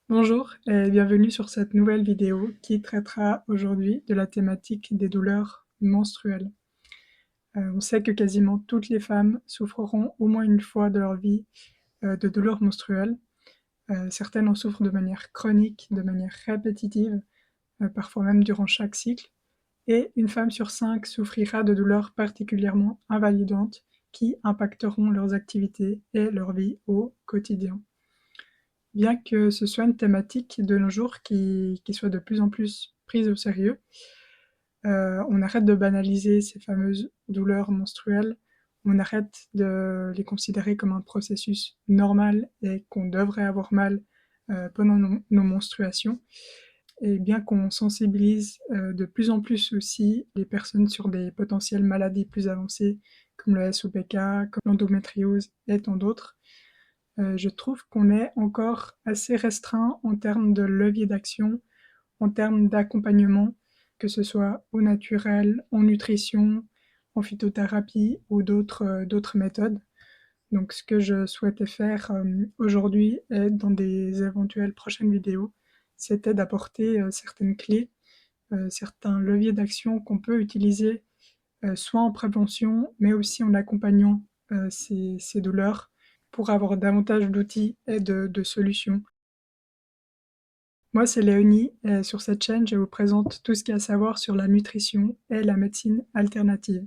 Bonjour et bienvenue sur cette nouvelle vidéo qui traitera aujourd'hui de la thématique des douleurs menstruelles. On sait que quasiment toutes les femmes souffreront au moins une fois de leur vie de douleurs menstruelles. Certaines en souffrent de manière chronique, de manière répétitive, parfois même durant chaque cycle. Et une femme sur 5 souffrira de douleurs particulièrement invalidantes qui impacteront leurs activités et leur vie au quotidien. Bien que ce soit une thématique de nos jours qui soit de plus en plus prise au sérieux, on arrête de banaliser ces fameuses douleurs menstruelles, on arrête de les considérer comme un processus normal et qu'on devrait avoir mal, pendant nos menstruations. Et bien qu'on sensibilise, de plus en plus aussi les personnes sur des potentielles maladies plus avancées comme le SOPK, comme l'endométriose et tant d'autres, je trouve qu'on est encore assez restreint en termes de levier d'action, en termes d'accompagnement, que ce soit au naturel, en nutrition, en phytothérapie ou d'autres méthodes. Donc ce que je souhaitais faire aujourd'hui et dans des éventuelles prochaines vidéos, c'était d'apporter certaines clés, certains leviers d'action qu'on peut utiliser soit en prévention, mais aussi en accompagnant ces douleurs pour avoir davantage d'outils et de solutions. Moi, c'est Léonie et sur cette chaîne, je vous présente tout ce qu'il y a à savoir sur la nutrition et la médecine alternative.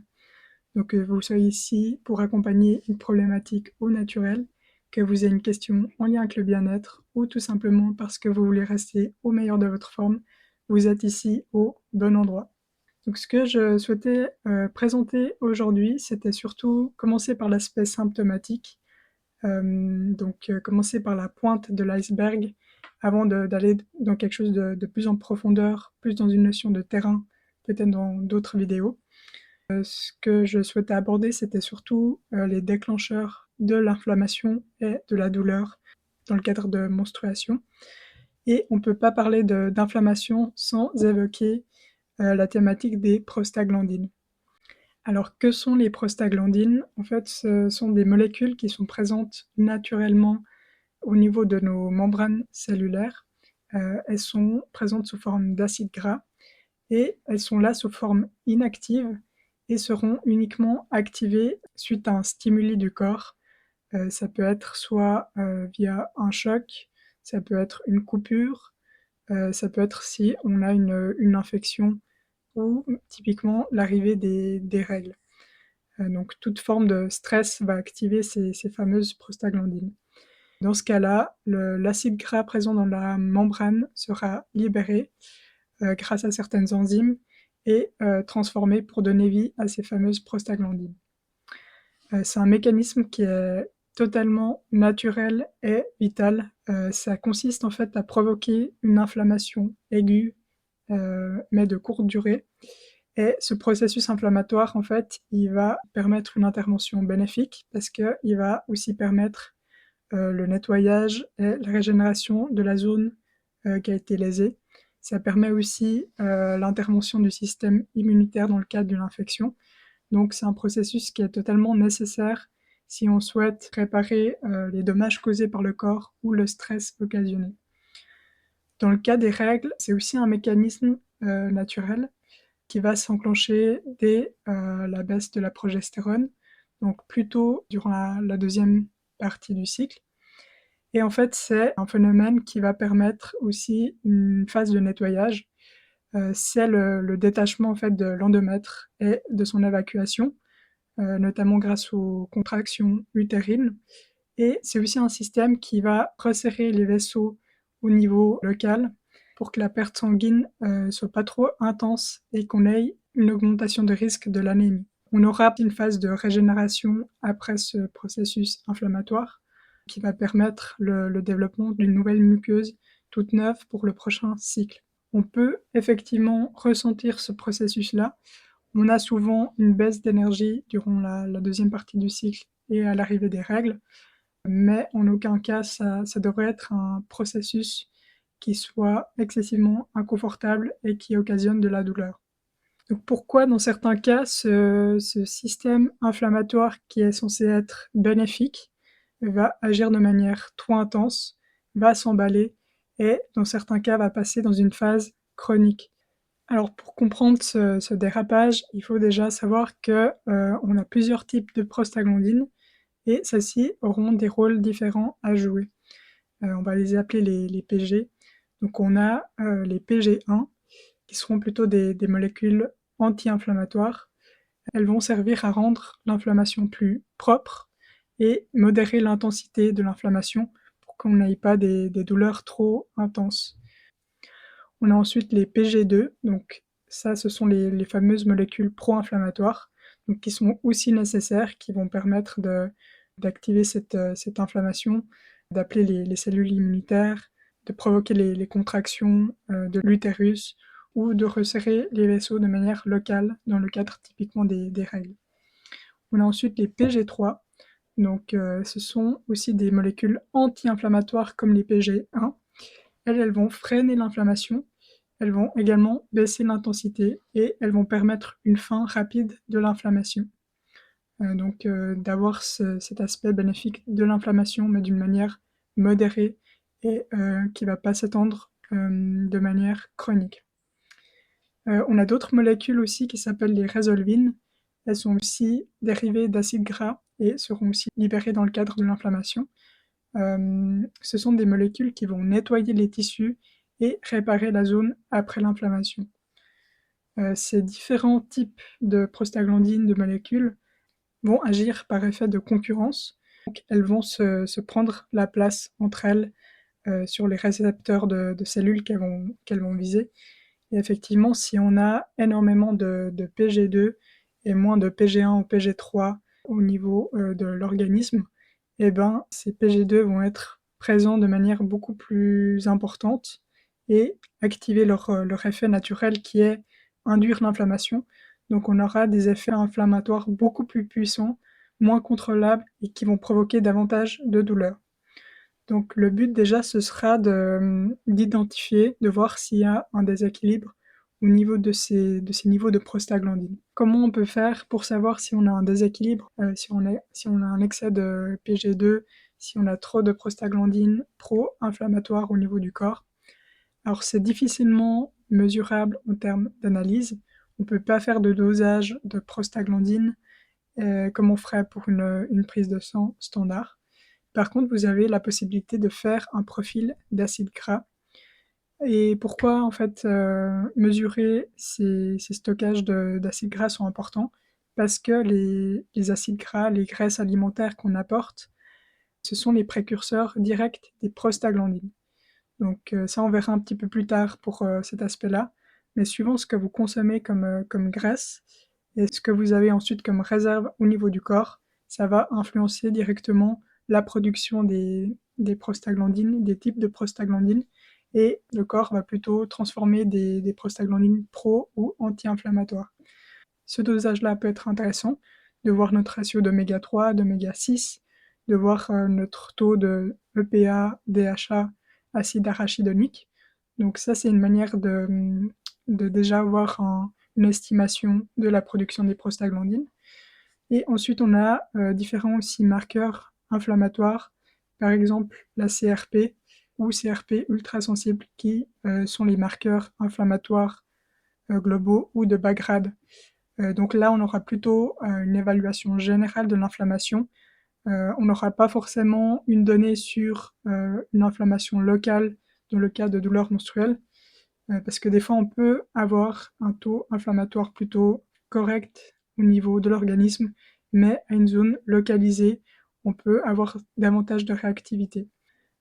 Donc, vous soyez ici pour accompagner une problématique au naturel, que vous ayez une question en lien avec le bien-être ou tout simplement parce que vous voulez rester au meilleur de votre forme, vous êtes ici au bon endroit. Donc ce que je souhaitais, présenter aujourd'hui, c'était surtout commencer par l'aspect symptomatique, commencer par la pointe de l'iceberg avant d'aller dans quelque chose de plus en profondeur, plus dans une notion de terrain, peut-être dans d'autres vidéos. Ce que je souhaitais aborder, c'était surtout, les déclencheurs de l'inflammation et de la douleur dans le cadre de menstruation et on peut pas parler d'inflammation sans évoquer, la thématique des prostaglandines. Alors, que sont les prostaglandines? En fait, ce sont des molécules qui sont présentes naturellement au niveau de nos membranes cellulaires. Elles sont présentes sous forme d'acide gras et elles sont là sous forme inactive et seront uniquement activées suite à un stimuli du corps. Ça peut être soit via un choc, ça peut être une coupure, ça peut être si on a une infection ou typiquement l'arrivée des règles. Donc toute forme de stress va activer ces fameuses prostaglandines. Dans ce cas-là, l'acide gras présent dans la membrane sera libéré grâce à certaines enzymes et transformé pour donner vie à ces fameuses prostaglandines. C'est un mécanisme qui est totalement naturel et vital. Ça consiste en fait à provoquer une inflammation aiguë, mais de courte durée. Et ce processus inflammatoire, en fait, il va permettre une intervention bénéfique parce qu'il va aussi permettre le nettoyage et la régénération de la zone qui a été lésée. Ça permet aussi l'intervention du système immunitaire dans le cadre d'une infection. Donc c'est un processus qui est totalement nécessaire si on souhaite réparer les dommages causés par le corps ou le stress occasionné. Dans le cas des règles, c'est aussi un mécanisme naturel qui va s'enclencher dès la baisse de la progestérone, donc plutôt durant la deuxième partie du cycle. Et en fait, c'est un phénomène qui va permettre aussi une phase de nettoyage. C'est le détachement en fait de l'endomètre et de son évacuation, notamment grâce aux contractions utérines. Et c'est aussi un système qui va resserrer les vaisseaux au niveau local pour que la perte sanguine soit pas trop intense et qu'on ait une augmentation de risque de l'anémie. On aura une phase de régénération après ce processus inflammatoire qui va permettre le développement d'une nouvelle muqueuse toute neuve pour le prochain cycle. On peut effectivement ressentir ce processus-là. On a souvent une baisse d'énergie durant la deuxième partie du cycle et à l'arrivée des règles, mais en aucun cas ça devrait être un processus qui soit excessivement inconfortable et qui occasionne de la douleur. Donc pourquoi dans certains cas ce système inflammatoire qui est censé être bénéfique va agir de manière trop intense, va s'emballer et dans certains cas va passer dans une phase chronique. Alors pour comprendre ce dérapage, il faut déjà savoir que, on a plusieurs types de prostaglandines et celles-ci auront des rôles différents à jouer. On va les appeler les PG. Donc on a, les PG1 qui seront plutôt des molécules anti-inflammatoires. Elles vont servir à rendre l'inflammation plus propre et modérer l'intensité de l'inflammation pour qu'on n'ait pas des douleurs trop intenses. On a ensuite les PG2, donc ça ce sont les fameuses molécules pro-inflammatoires, donc qui sont aussi nécessaires, qui vont permettre d'activer cette inflammation, d'appeler les cellules immunitaires, de provoquer les contractions de l'utérus ou de resserrer les vaisseaux de manière locale dans le cadre typiquement des règles. On a ensuite les PG3, donc ce sont aussi des molécules anti-inflammatoires comme les PG1. Elles vont freiner l'inflammation, elles vont également baisser l'intensité et elles vont permettre une fin rapide de l'inflammation. Donc d'avoir cet aspect bénéfique de l'inflammation, mais d'une manière modérée et qui ne va pas s'étendre de manière chronique. On a d'autres molécules aussi qui s'appellent les résolvines. Elles sont aussi dérivées d'acides gras et seront aussi libérées dans le cadre de l'inflammation. Ce sont des molécules qui vont nettoyer les tissus et réparer la zone après l'inflammation. Ces différents types de prostaglandines, de molécules, vont agir par effet de concurrence. Donc, elles vont se prendre la place entre elles sur les récepteurs de cellules qu'elles vont viser. Et effectivement, si on a énormément de PG2 et moins de PG1 ou PG3 au niveau de l'organisme, eh ben, ces PG2 vont être présents de manière beaucoup plus importante et activer leur effet naturel qui est induire l'inflammation. Donc on aura des effets inflammatoires beaucoup plus puissants, moins contrôlables et qui vont provoquer davantage de douleur. Donc le but déjà, ce sera d'identifier, de voir s'il y a un déséquilibre au niveau de ces niveaux de prostaglandine. Comment on peut faire pour savoir si on a un déséquilibre, si on a un excès de PG2, si on a trop de prostaglandine pro-inflammatoire au niveau du corps? Alors c'est difficilement mesurable en termes d'analyse. On ne peut pas faire de dosage de prostaglandine comme on ferait pour une prise de sang standard. Par contre, vous avez la possibilité de faire un profil d'acide gras. Et pourquoi en fait mesurer ces stockages d'acides gras sont importants? Parce que les acides gras, les graisses alimentaires qu'on apporte, ce sont les précurseurs directs des prostaglandines. Donc ça, on verra un petit peu plus tard pour cet aspect-là. Mais suivant ce que vous consommez comme graisse et ce que vous avez ensuite comme réserve au niveau du corps, ça va influencer directement la production des prostaglandines, des types de prostaglandines, et le corps va plutôt transformer des prostaglandines pro ou anti-inflammatoires. Ce dosage-là peut être intéressant, de voir notre ratio d'oméga 3, d'oméga 6, de voir notre taux de EPA, DHA, acide arachidonique. Donc ça, c'est une manière de déjà avoir une estimation de la production des prostaglandines. Et ensuite, on a différents aussi marqueurs inflammatoires, par exemple la CRP ou CRP ultrasensible, qui sont les marqueurs inflammatoires globaux ou de bas grade. Donc là, on aura plutôt une évaluation générale de l'inflammation. On n'aura pas forcément une donnée sur une inflammation locale dans le cas de douleurs menstruelles, parce que des fois, on peut avoir un taux inflammatoire plutôt correct au niveau de l'organisme, mais à une zone localisée, on peut avoir davantage de réactivité.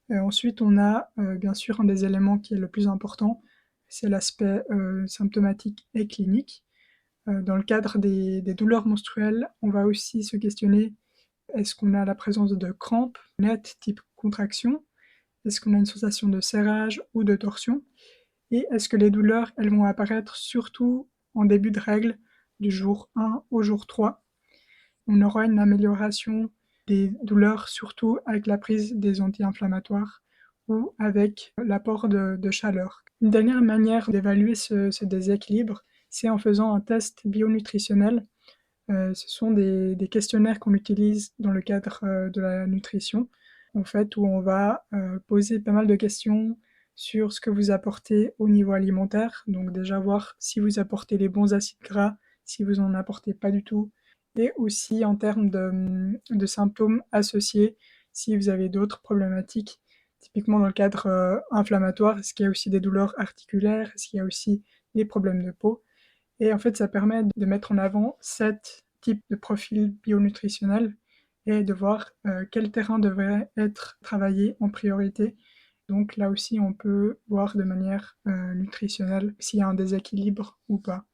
Ensuite, on a bien sûr un des éléments qui est le plus important, c'est l'aspect symptomatique et clinique. Dans le cadre des douleurs menstruelles, on va aussi se questionner, est-ce qu'on a la présence de crampes nettes type contraction? Est-ce qu'on a une sensation de serrage ou de torsion? Et est-ce que les douleurs, elles vont apparaître surtout en début de règles, du jour 1 au jour 3? On aura une amélioration des douleurs surtout avec la prise des anti-inflammatoires ou avec l'apport de chaleur. Une dernière manière d'évaluer ce déséquilibre, c'est en faisant un test bionutritionnel. Ce sont des questionnaires qu'on utilise dans le cadre de la nutrition, en fait, où on va poser pas mal de questions sur ce que vous apportez au niveau alimentaire. Donc déjà voir si vous apportez les bons acides gras, si vous en apportez pas du tout, et aussi en termes de symptômes associés, si vous avez d'autres problématiques, typiquement dans le cadre inflammatoire, est-ce qu'il y a aussi des douleurs articulaires, est-ce qu'il y a aussi des problèmes de peau. Et en fait, ça permet de mettre en avant 7 types de profils bionutritionnels et de voir quel terrain devrait être travaillé en priorité. Donc là aussi, on peut voir de manière nutritionnelle s'il y a un déséquilibre ou pas.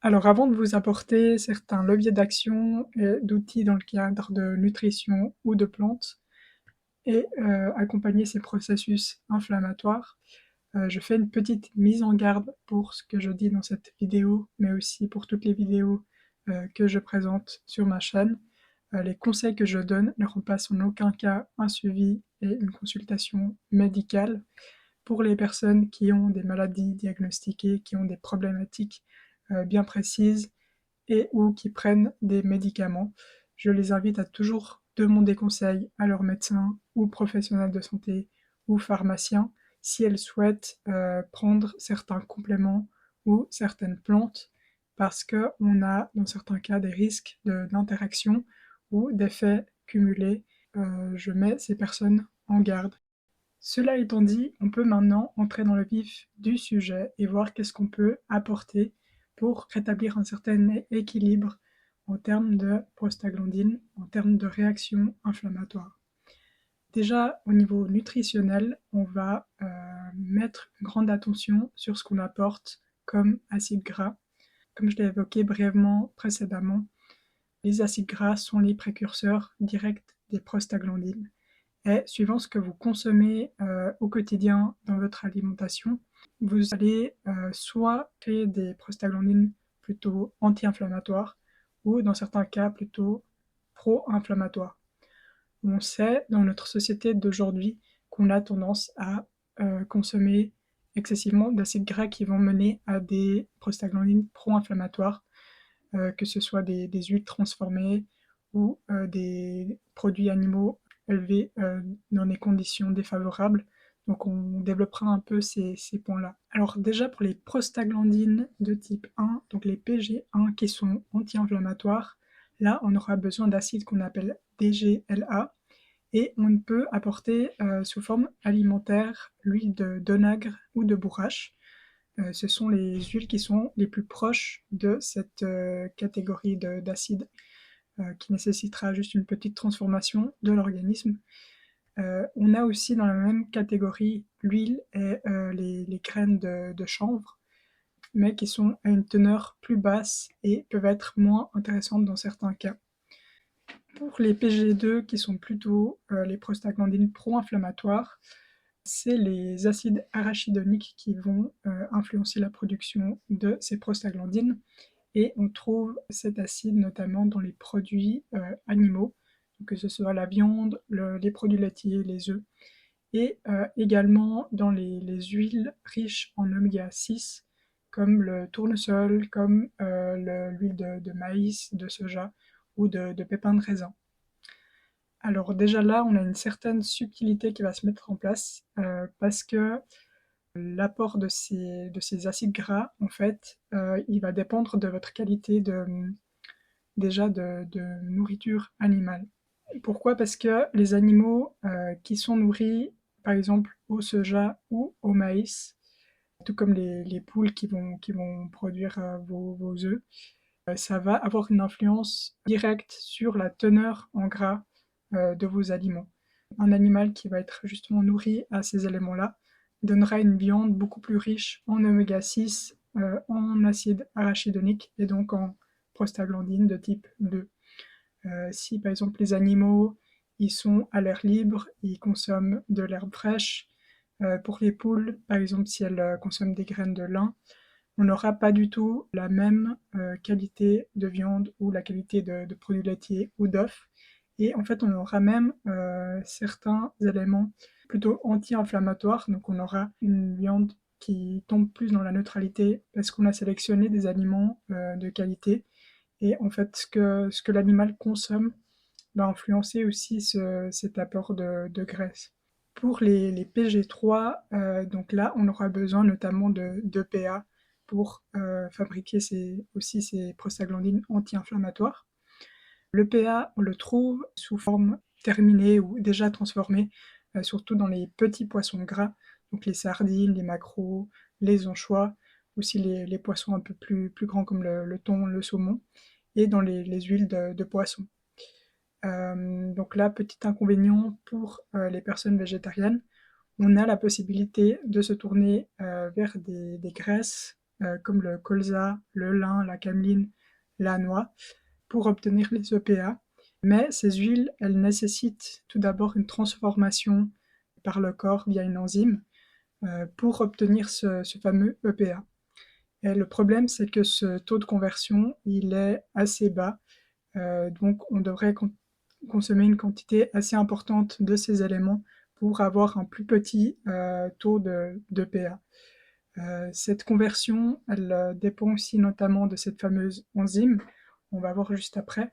Alors avant de vous apporter certains leviers d'action et d'outils dans le cadre de nutrition ou de plantes et accompagner ces processus inflammatoires, je fais une petite mise en garde pour ce que je dis dans cette vidéo, mais aussi pour toutes les vidéos que je présente sur ma chaîne. Les conseils que je donne ne remplacent en aucun cas un suivi et une consultation médicale. Pour les personnes qui ont des maladies diagnostiquées, qui ont des problématiques bien précises et ou qui prennent des médicaments, je les invite à toujours demander conseil à leur médecin ou professionnel de santé ou pharmacien si elles souhaitent prendre certains compléments ou certaines plantes, parce qu'on a dans certains cas des risques d'interaction ou d'effets cumulés. Je mets ces personnes en garde. Cela étant dit, on peut maintenant entrer dans le vif du sujet et voir qu'est-ce qu'on peut apporter pour rétablir un certain équilibre en termes de prostaglandine, en termes de réaction inflammatoire. Déjà, au niveau nutritionnel, on va mettre une grande attention sur ce qu'on apporte comme acides gras. Comme je l'ai évoqué brièvement précédemment, les acides gras sont les précurseurs directs des prostaglandines. Et suivant ce que vous consommez au quotidien dans votre alimentation, vous allez soit créer des prostaglandines plutôt anti-inflammatoires ou dans certains cas plutôt pro-inflammatoires. On sait dans notre société d'aujourd'hui qu'on a tendance à consommer excessivement d'acides gras qui vont mener à des prostaglandines pro-inflammatoires, que ce soit des huiles transformées ou des produits animaux élevés dans des conditions défavorables. Donc on développera un peu ces points-là. Alors déjà pour les prostaglandines de type 1, donc les PG1 qui sont anti-inflammatoires, là on aura besoin d'acides qu'on appelle DGLA et on peut apporter sous forme alimentaire l'huile d'onagre ou de bourrache. Ce sont les huiles qui sont les plus proches de cette catégorie d'acides qui nécessitera juste une petite transformation de l'organisme. On a aussi dans la même catégorie l'huile et les graines de chanvre, mais qui sont à une teneur plus basse et peuvent être moins intéressantes dans certains cas. Pour les PG2, qui sont plutôt les prostaglandines pro-inflammatoires, c'est les acides arachidoniques qui vont influencer la production de ces prostaglandines. Et on trouve cet acide notamment dans les produits animaux, donc que ce soit la viande, les produits laitiers, les œufs, et également dans les huiles riches en oméga 6, comme le tournesol, comme l'huile de maïs, de soja ou de pépins de raisin. Alors déjà là, on a une certaine subtilité qui va se mettre en place, parce que l'apport de ces acides gras, en fait, il va dépendre de votre qualité déjà de nourriture animale. Pourquoi? Parce que les animaux qui sont nourris, par exemple, au soja ou au maïs, tout comme les poules qui vont produire vos œufs, ça va avoir une influence directe sur la teneur en gras de vos aliments. Un animal qui va être justement nourri à ces éléments-là donnera une viande beaucoup plus riche en oméga 6, en acide arachidonique et donc en prostaglandine de type 2. Si par exemple les animaux ils sont à l'air libre, ils consomment de l'herbe fraîche, pour les poules, par exemple si elles consomment des graines de lin, on n'aura pas du tout la même qualité de viande ou la qualité de produits laitiers ou d'œufs. Et en fait, on aura même certains éléments plutôt anti-inflammatoires. Donc on aura une viande qui tombe plus dans la neutralité parce qu'on a sélectionné des aliments de qualité. Et en fait, ce que l'animal consomme va influencer aussi cet apport de graisse. Pour les PG3, donc là, on aura besoin notamment d'EPA pour fabriquer ces prostaglandines anti-inflammatoires. L'EPA, on le trouve sous forme terminée ou déjà transformée, surtout dans les petits poissons gras, donc les sardines, les maquereaux, les anchois, aussi les poissons un peu plus grands comme le thon, le saumon, et dans les huiles de poisson. Donc là, petit inconvénient pour les personnes végétariennes, on a la possibilité de se tourner vers des graisses comme le colza, le lin, la cameline, la noix, pour obtenir les EPA. Mais ces huiles, elles nécessitent tout d'abord une transformation par le corps via une enzyme pour obtenir ce fameux EPA. Et le problème, c'est que ce taux de conversion, il est assez bas. Donc on devrait consommer une quantité assez importante de ces éléments pour avoir un plus petit taux d'EPA. Cette conversion, elle dépend aussi notamment de cette fameuse enzyme, on va voir juste après,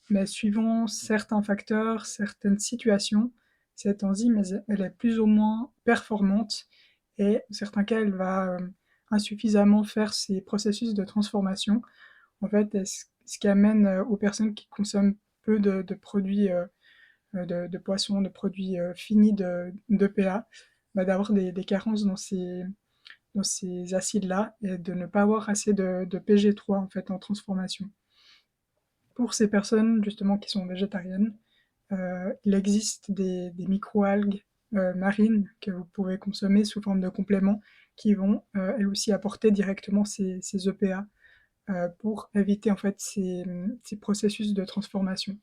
mais suivant certains facteurs, certaines situations, cette enzyme, elle est plus ou moins performante et dans certains cas, elle va insuffisamment faire ces processus de transformation. En fait, ce qui amène aux personnes qui consomment peu de produits de poissons, de produits finis d'EPA, bah, d'avoir des carences dans ces acides-là et de ne pas avoir assez de PG3 en fait en transformation. Pour ces personnes justement qui sont végétariennes, il existe des microalgues marines que vous pouvez consommer sous forme de compléments qui vont elles aussi apporter directement ces EPA pour éviter en fait ces processus de transformation.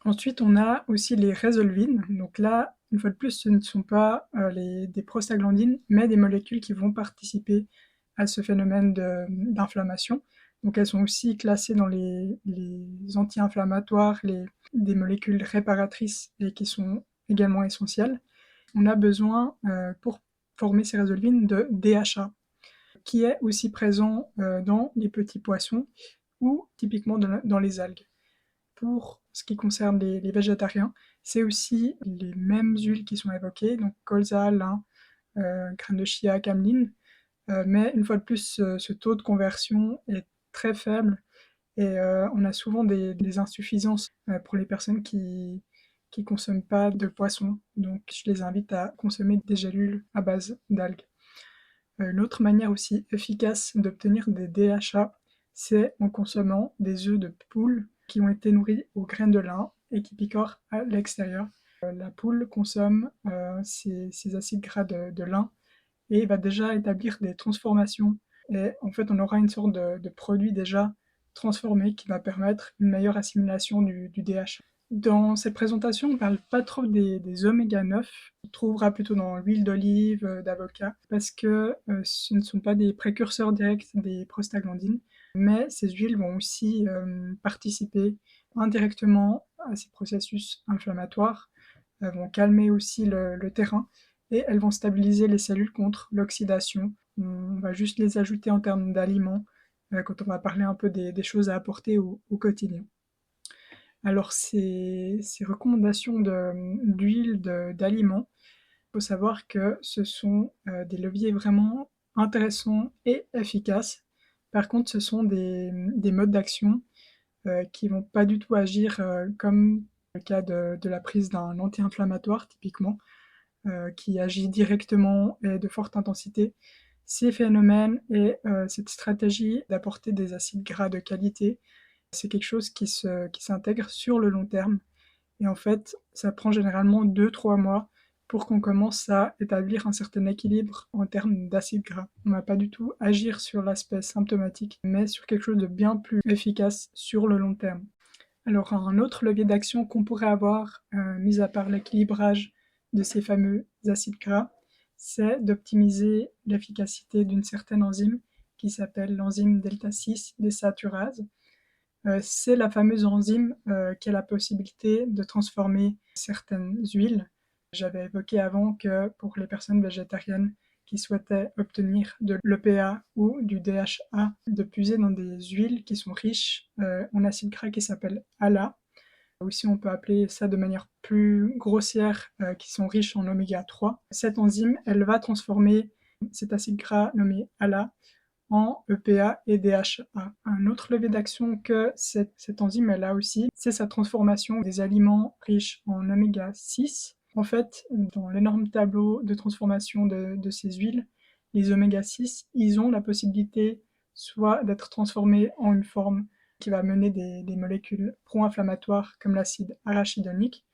Ensuite, on a aussi les résolvines. Donc là, une fois de plus, ce ne sont pas des prostaglandines, mais des molécules qui vont participer à ce phénomène d'inflammation. Donc elles sont aussi classées dans les anti-inflammatoires, des molécules réparatrices et qui sont également essentielles. On a besoin, pour former ces résolvines, de DHA, qui est aussi présent dans les petits poissons ou typiquement dans les algues. Pour ce qui concerne les végétariens, c'est aussi les mêmes huiles qui sont évoquées, donc colza, lin, graines de chia, cameline, mais une fois de plus, ce taux de conversion est très faible et on a souvent des insuffisances pour les personnes qui consomment pas de poisson, donc je les invite à consommer des gélules à base d'algues. Une autre manière aussi efficace d'obtenir des DHA, c'est en consommant des œufs de poule qui ont été nourris aux graines de lin et qui picorent à l'extérieur. La poule consomme ces acides gras de lin et va déjà établir des transformations. Et en fait, on aura une sorte de produit déjà transformé qui va permettre une meilleure assimilation du DHA. Dans cette présentation, on ne parle pas trop des oméga 9, on trouvera plutôt dans l'huile d'olive, d'avocat, parce que ce ne sont pas des précurseurs directs des prostaglandines, mais ces huiles vont aussi participer indirectement à ces processus inflammatoires, elles vont calmer aussi le terrain, et elles vont stabiliser les cellules contre l'oxydation. On va juste les ajouter en termes d'aliments, quand on va parler un peu des choses à apporter au quotidien. Alors ces recommandations d'huile, d'aliments, il faut savoir que ce sont des leviers vraiment intéressants et efficaces. Par contre, ce sont des modes d'action qui vont pas du tout agir comme le cas de la prise d'un anti-inflammatoire typiquement, qui agit directement et de forte intensité. Ces phénomènes et cette stratégie d'apporter des acides gras de qualité, c'est quelque chose qui s'intègre sur le long terme. Et en fait, ça prend généralement 2-3 mois pour qu'on commence à établir un certain équilibre en termes d'acides gras. On ne va pas du tout agir sur l'aspect symptomatique, mais sur quelque chose de bien plus efficace sur le long terme. Alors un autre levier d'action qu'on pourrait avoir, mis à part l'équilibrage de ces fameux acides gras, c'est d'optimiser l'efficacité d'une certaine enzyme qui s'appelle l'enzyme delta 6 désaturase. C'est la fameuse enzyme qui a la possibilité de transformer certaines huiles. J'avais évoqué avant que pour les personnes végétariennes qui souhaitaient obtenir de l'EPA ou du DHA, de puiser dans des huiles qui sont riches en acides gras qui s'appellent ALA. Aussi on peut appeler ça de manière plus grossière, qui sont riches en oméga 3. Cette enzyme, elle va transformer cet acide gras nommé ALA en EPA et DHA. Un autre levier d'action que cette enzyme elle a aussi, c'est sa transformation des aliments riches en oméga 6. En fait, dans l'énorme tableau de transformation de ces huiles, les oméga 6, ils ont la possibilité soit d'être transformés en une forme qui va mener des molécules pro-inflammatoires comme l'acide arachidonique,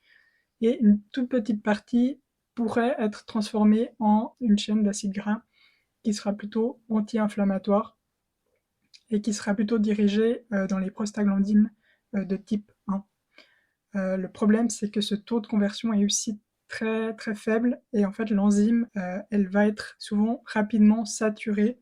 et une toute petite partie pourrait être transformée en une chaîne d'acides gras qui sera plutôt anti-inflammatoire et qui sera plutôt dirigée dans les prostaglandines de type 1. Le problème, c'est que ce taux de conversion est aussi très très faible et en fait l'enzyme elle va être souvent rapidement saturée.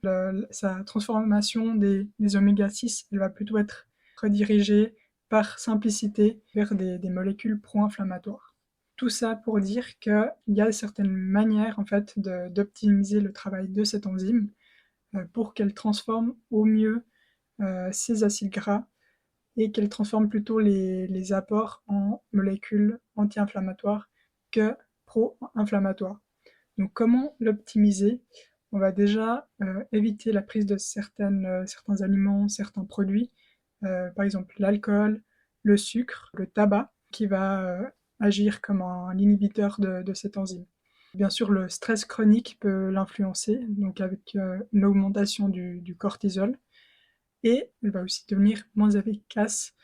Sa transformation des oméga 6 elle va plutôt être redirigée par simplicité vers des molécules pro-inflammatoires. Tout ça pour dire qu'il y a certaines manières en fait d'optimiser le travail de cette enzyme pour qu'elle transforme au mieux ces acides gras et qu'elle transforme plutôt les apports en molécules anti-inflammatoires que pro-inflammatoires. Donc comment l'optimiser? On va déjà éviter la prise de certains aliments, certains produits, par exemple l'alcool, le sucre, le tabac, qui va agir comme un inhibiteur de cette enzyme. Bien sûr, le stress chronique peut l'influencer, donc avec une augmentation du cortisol, et elle va aussi devenir moins efficace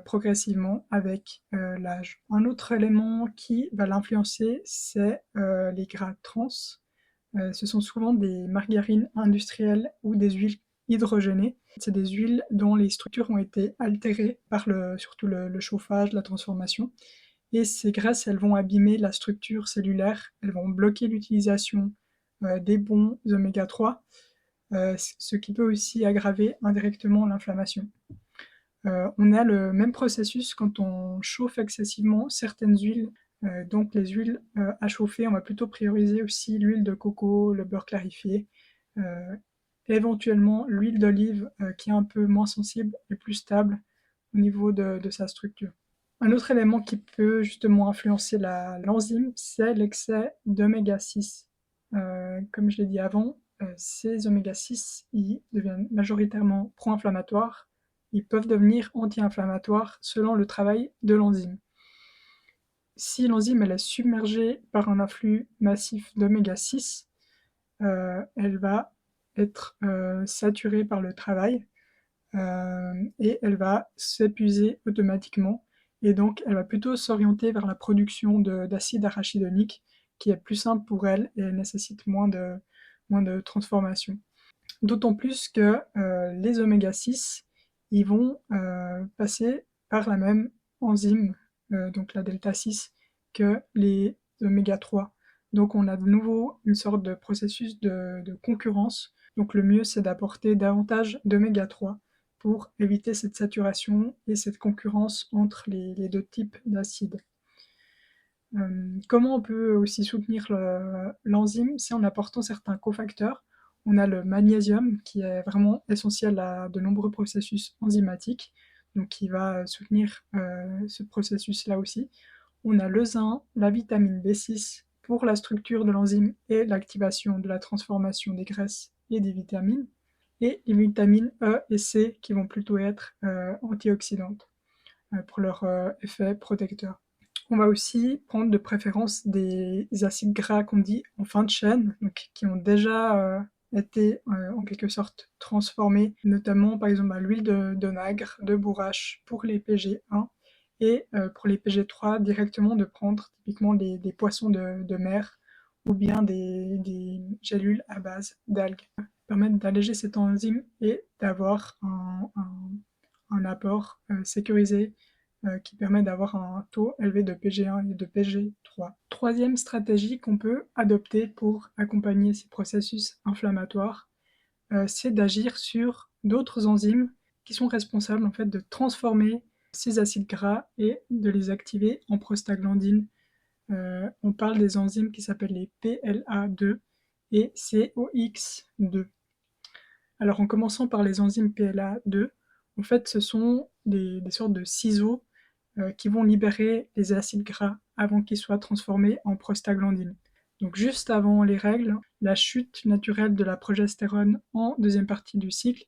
progressivement avec l'âge. Un autre élément qui va l'influencer, c'est les gras trans. Ce sont souvent des margarines industrielles ou des huiles hydrogénées. C'est des huiles dont les structures ont été altérées par surtout le chauffage, la transformation. Et ces graisses, elles vont abîmer la structure cellulaire, elles vont bloquer l'utilisation des bons oméga 3, ce qui peut aussi aggraver indirectement l'inflammation. On a le même processus quand on chauffe excessivement certaines huiles. Donc les huiles à chauffer, on va plutôt prioriser aussi l'huile de coco, le beurre clarifié, éventuellement l'huile d'olive qui est un peu moins sensible et plus stable au niveau de sa structure. Un autre élément qui peut justement influencer l'enzyme, c'est l'excès d'oméga 6. Comme je l'ai dit avant, ces oméga 6 ils deviennent majoritairement pro-inflammatoires. Ils peuvent devenir anti-inflammatoires selon le travail de l'enzyme. Si l'enzyme elle est submergée par un afflux massif d'oméga 6, elle va être saturée par le travail et elle va s'épuiser automatiquement, et donc elle va plutôt s'orienter vers la production d'acide arachidonique qui est plus simple pour elle et nécessite moins de transformation. D'autant plus que les oméga 6 ils vont passer par la même enzyme, donc la delta 6, que les oméga 3. Donc on a de nouveau une sorte de processus de concurrence. Donc le mieux c'est d'apporter davantage d'oméga 3 pour éviter cette saturation et cette concurrence entre les deux types d'acides. Comment on peut aussi soutenir l'enzyme? C'est en apportant certains cofacteurs. On a le magnésium qui est vraiment essentiel à de nombreux processus enzymatiques, donc qui va soutenir ce processus-là aussi. On a le zinc, la vitamine B6 pour la structure de l'enzyme et l'activation de la transformation des graisses et des vitamines, et les vitamines E et C qui vont plutôt être antioxydantes pour leur effet protecteur. On va aussi prendre de préférence des acides gras qu'on dit en fin de chaîne, donc qui ont déjà été en quelque sorte transformés, notamment par exemple à l'huile d'onagre, de bourrache pour les PG1, et pour les PG3 directement de prendre typiquement des poissons de mer ou bien des gélules à base d'algues. Ça permet d'alléger cette enzyme et d'avoir un apport sécurisé qui permet d'avoir un taux élevé de PG1 et de PG3. Troisième stratégie qu'on peut adopter pour accompagner ces processus inflammatoires, c'est d'agir sur d'autres enzymes qui sont responsables en fait de transformer ces acides gras et de les activer en prostaglandines. On parle des enzymes qui s'appellent les PLA2 et COX2. Alors en commençant par les enzymes PLA2, en fait ce sont des sortes de ciseaux qui vont libérer les acides gras avant qu'ils soient transformés en prostaglandine. Donc juste avant les règles, la chute naturelle de la progestérone en deuxième partie du cycle,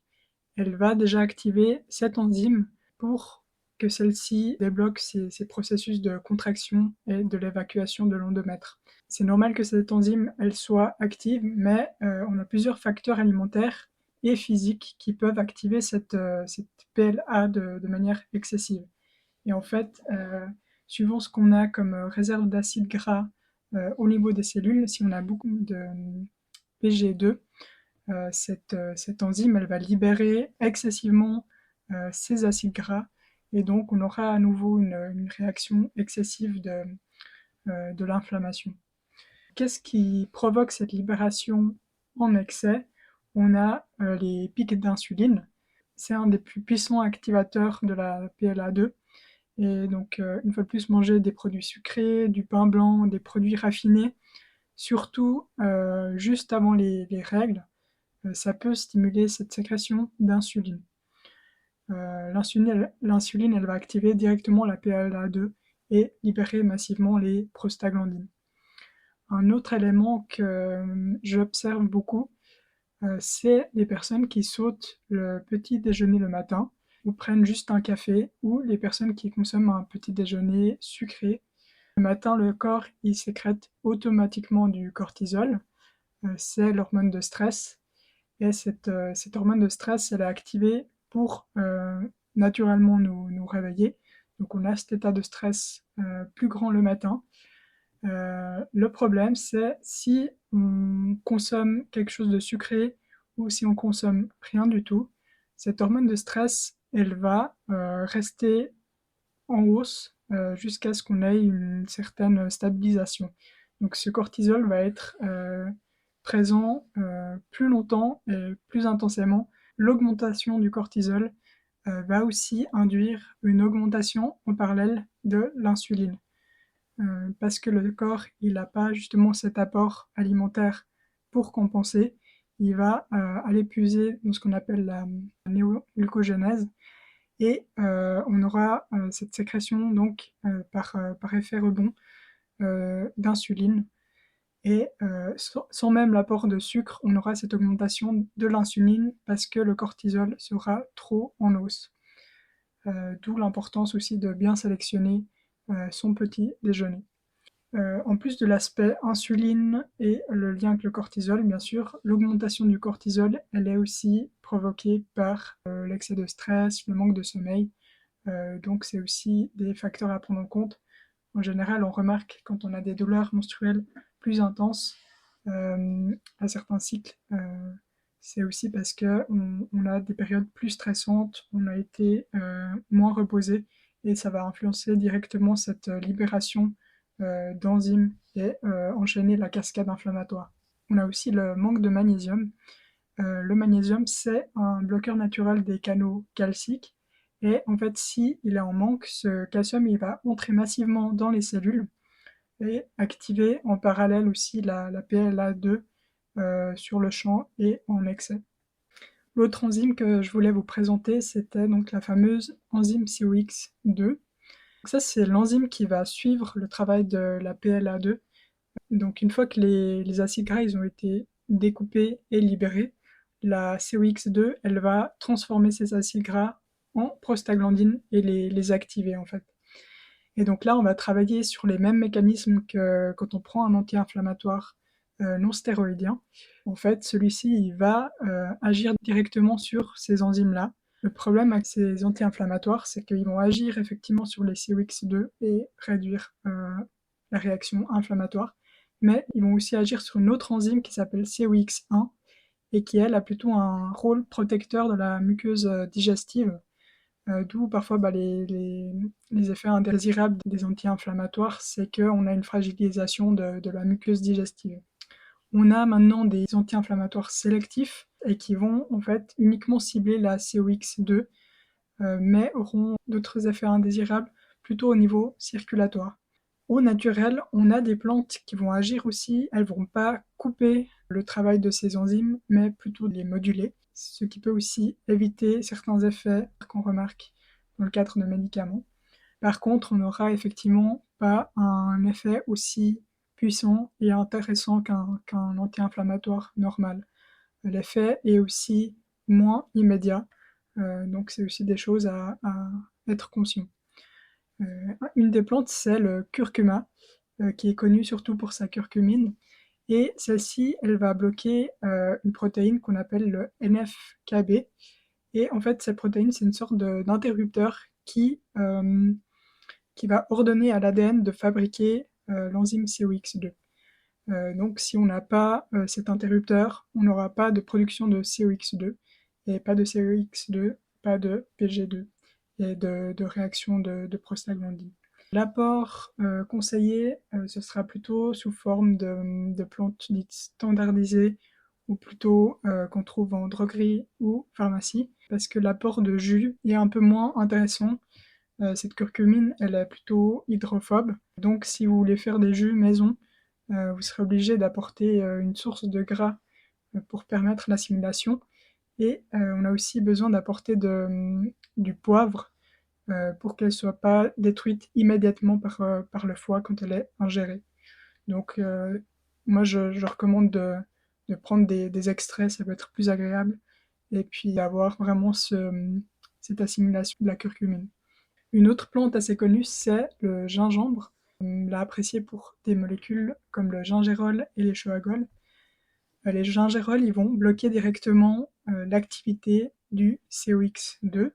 elle va déjà activer cette enzyme pour que celle-ci débloque ces processus de contraction et de l'évacuation de l'endomètre. C'est normal que cette enzyme elle soit active, mais on a plusieurs facteurs alimentaires et physiques qui peuvent activer cette PLA de manière excessive. Et en fait, suivant ce qu'on a comme réserve d'acides gras au niveau des cellules, si on a beaucoup de PG2, cette enzyme elle va libérer excessivement ces acides gras et donc on aura à nouveau une réaction excessive de l'inflammation. Qu'est-ce qui provoque cette libération en excès? On a les pics d'insuline. C'est un des plus puissants activateurs de la PLA2. Et donc, une fois de plus, manger des produits sucrés, du pain blanc, des produits raffinés, surtout juste avant les règles, ça peut stimuler cette sécrétion d'insuline. L'insuline, elle va activer directement la PLA2 et libérer massivement les prostaglandines. Un autre élément que j'observe beaucoup, c'est les personnes qui sautent le petit déjeuner le matin ou prennent juste un café, ou les personnes qui consomment un petit déjeuner sucré. Le matin, le corps il sécrète automatiquement du cortisol, c'est l'hormone de stress, et cette hormone de stress, elle est activée pour naturellement nous réveiller. Donc on a cet état de stress plus grand le matin. Le problème, c'est si on consomme quelque chose de sucré ou si on consomme rien du tout, cette hormone de stress, elle va rester en hausse jusqu'à ce qu'on ait une certaine stabilisation. Donc ce cortisol va être présent plus longtemps et plus intensément. L'augmentation du cortisol va aussi induire une augmentation en parallèle de l'insuline. Parce que le corps il n'a pas justement cet apport alimentaire pour compenser, il va aller puiser dans ce qu'on appelle la néoglucogénèse et on aura cette sécrétion donc par effet rebond d'insuline et sans même l'apport de sucre, on aura cette augmentation de l'insuline parce que le cortisol sera trop en hausse. D'où l'importance aussi de bien sélectionner son petit déjeuner. En plus de l'aspect insuline et le lien avec le cortisol, bien sûr, l'augmentation du cortisol, elle est aussi provoquée par l'excès de stress, le manque de sommeil. Donc c'est aussi des facteurs à prendre en compte. En général, on remarque quand on a des douleurs menstruelles plus intenses à certains cycles, c'est aussi parce qu'on a des périodes plus stressantes, on a été moins reposé et ça va influencer directement cette libération d'enzymes et enchaîner la cascade inflammatoire. On a aussi le manque de magnésium. Le magnésium, c'est un bloqueur naturel des canaux calciques. Et en fait, si il est en manque, ce calcium il va entrer massivement dans les cellules et activer en parallèle aussi la PLA2 sur le champ et en excès. L'autre enzyme que je voulais vous présenter, c'était donc la fameuse enzyme COX-2. Ça, c'est l'enzyme qui va suivre le travail de la PLA2. Donc une fois que les acides gras ils ont été découpés et libérés, la COX-2 elle va transformer ces acides gras en prostaglandines et les activer en fait. Et donc là on va travailler sur les mêmes mécanismes que quand on prend un anti-inflammatoire non stéroïdien. En fait celui-ci il va agir directement sur ces enzymes-là. Le problème avec ces anti-inflammatoires c'est qu'ils vont agir effectivement sur les COX-2 et réduire la réaction inflammatoire, mais ils vont aussi agir sur une autre enzyme qui s'appelle COX1 et qui, elle, a plutôt un rôle protecteur de la muqueuse digestive, d'où parfois les effets indésirables des anti-inflammatoires, c'est qu'on a une fragilisation de la muqueuse digestive. On a maintenant des anti-inflammatoires sélectifs et qui vont en fait uniquement cibler la COX2, mais auront d'autres effets indésirables plutôt au niveau circulatoire. Au naturel, on a des plantes qui vont agir aussi, elles vont pas couper le travail de ces enzymes, mais plutôt les moduler, ce qui peut aussi éviter certains effets qu'on remarque dans le cadre de médicaments. Par contre, on n'aura effectivement pas un effet aussi puissant et intéressant qu'un anti-inflammatoire normal. L'effet est aussi moins immédiat, donc c'est aussi des choses à être conscient. Une des plantes, c'est le curcuma, qui est connu surtout pour sa curcumine. Et celle-ci, elle va bloquer une protéine qu'on appelle le NF-κB. Et en fait, cette protéine, c'est une sorte d'interrupteur qui va ordonner à l'ADN de fabriquer l'enzyme COX2. Donc si on n'a pas cet interrupteur, on n'aura pas de production de COX2. Et pas de COX2, pas de PG2 et de réaction de prostaglandine. L'apport conseillé, ce sera plutôt sous forme de plantes dites standardisées ou plutôt qu'on trouve en droguerie ou pharmacie, parce que l'apport de jus est un peu moins intéressant. Cette curcumine, elle est plutôt hydrophobe, donc si vous voulez faire des jus maison, vous serez obligé d'apporter une source de gras pour permettre l'assimilation. Et on a aussi besoin d'apporter du poivre pour qu'elle ne soit pas détruite immédiatement par le foie quand elle est ingérée. Donc moi je recommande de prendre des extraits, ça peut être plus agréable, et puis d'avoir vraiment cette assimilation de la curcumine. Une autre plante assez connue, c'est le gingembre. On l'a apprécié pour des molécules comme le gingérol et les choagols. Les gingérols, ils vont bloquer directement l'activité du COX2,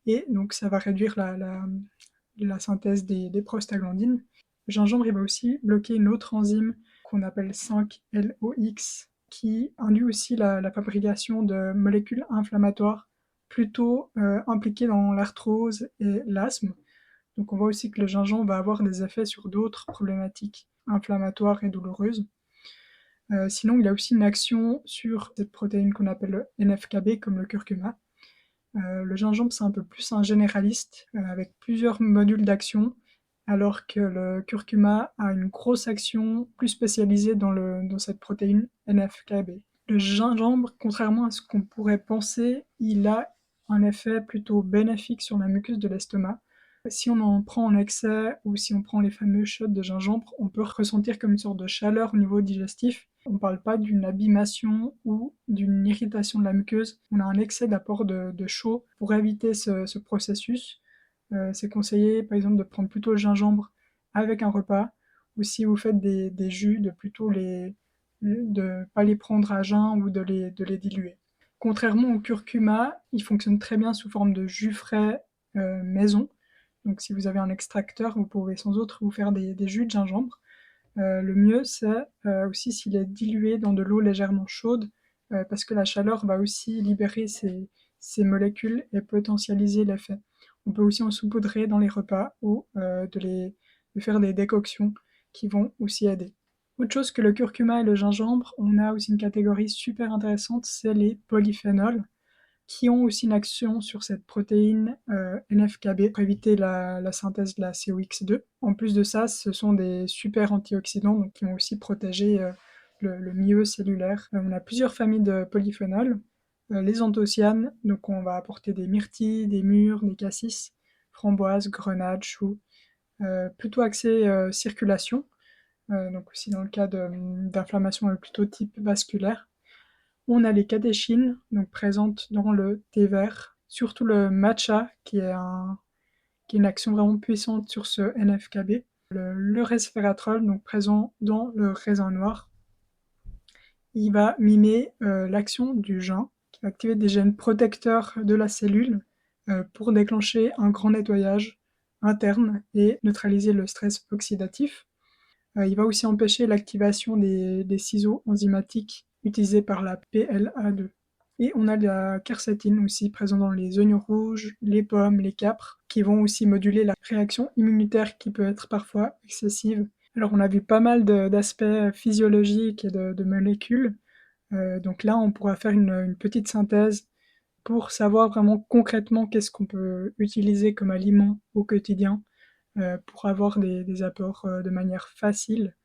et donc ça va réduire la synthèse des prostaglandines. Le gingembre, il va aussi bloquer une autre enzyme qu'on appelle 5-LOX, qui induit aussi la fabrication de molécules inflammatoires plutôt impliquées dans l'arthrose et l'asthme. Donc on voit aussi que le gingembre va avoir des effets sur d'autres problématiques inflammatoires et douloureuses. Sinon, il a aussi une action sur cette protéine qu'on appelle le NF-κB, comme le curcuma. Le gingembre, c'est un peu plus un généraliste, avec plusieurs modules d'action, alors que le curcuma a une grosse action plus spécialisée dans cette protéine NF-κB. Le gingembre, contrairement à ce qu'on pourrait penser, il a un effet plutôt bénéfique sur la muqueuse de l'estomac. Si on en prend en excès ou si on prend les fameux shots de gingembre, on peut ressentir comme une sorte de chaleur au niveau digestif. On ne parle pas d'une abîmation ou d'une irritation de la muqueuse, on a un excès d'apport de chaud. Pour éviter ce processus, c'est conseillé par exemple de prendre plutôt le gingembre avec un repas, ou si vous faites des jus, de plutôt de ne pas les prendre à jeun ou de les diluer. Contrairement au curcuma, il fonctionne très bien sous forme de jus frais maison. Donc si vous avez un extracteur, vous pouvez sans autre vous faire des jus de gingembre. Le mieux, c'est aussi s'il est dilué dans de l'eau légèrement chaude, parce que la chaleur va aussi libérer ces molécules et potentialiser l'effet. On peut aussi en saupoudrer dans les repas ou de faire des décoctions qui vont aussi aider. Autre chose que le curcuma et le gingembre, on a aussi une catégorie super intéressante, c'est les polyphénols, qui ont aussi une action sur cette protéine NF-κB pour éviter la synthèse de la COX2. En plus de ça, ce sont des super antioxydants donc qui vont aussi protéger le milieu cellulaire. On a plusieurs familles de polyphénols. Les anthocyanes, donc on va apporter des myrtilles, des mûres, des cassis, framboises, grenades, choux. Plutôt axé circulation, donc aussi dans le cas d'inflammation plutôt type vasculaire. On a les catéchines, donc présentes dans le thé vert, surtout le matcha, qui est une action vraiment puissante sur ce NF-κB. Le resveratrol, donc présent dans le raisin noir, il va mimer l'action du gin, qui va activer des gènes protecteurs de la cellule pour déclencher un grand nettoyage interne et neutraliser le stress oxydatif. Il va aussi empêcher l'activation des ciseaux enzymatiques utilisés par la PLA2. Et on a la quercétine aussi présent dans les oignons rouges, les pommes, les capres, qui vont aussi moduler la réaction immunitaire qui peut être parfois excessive. Alors on a vu pas mal d'aspects physiologiques et de molécules. Donc là on pourra faire une petite synthèse pour savoir vraiment concrètement qu'est-ce qu'on peut utiliser comme aliment au quotidien pour avoir des apports de manière facile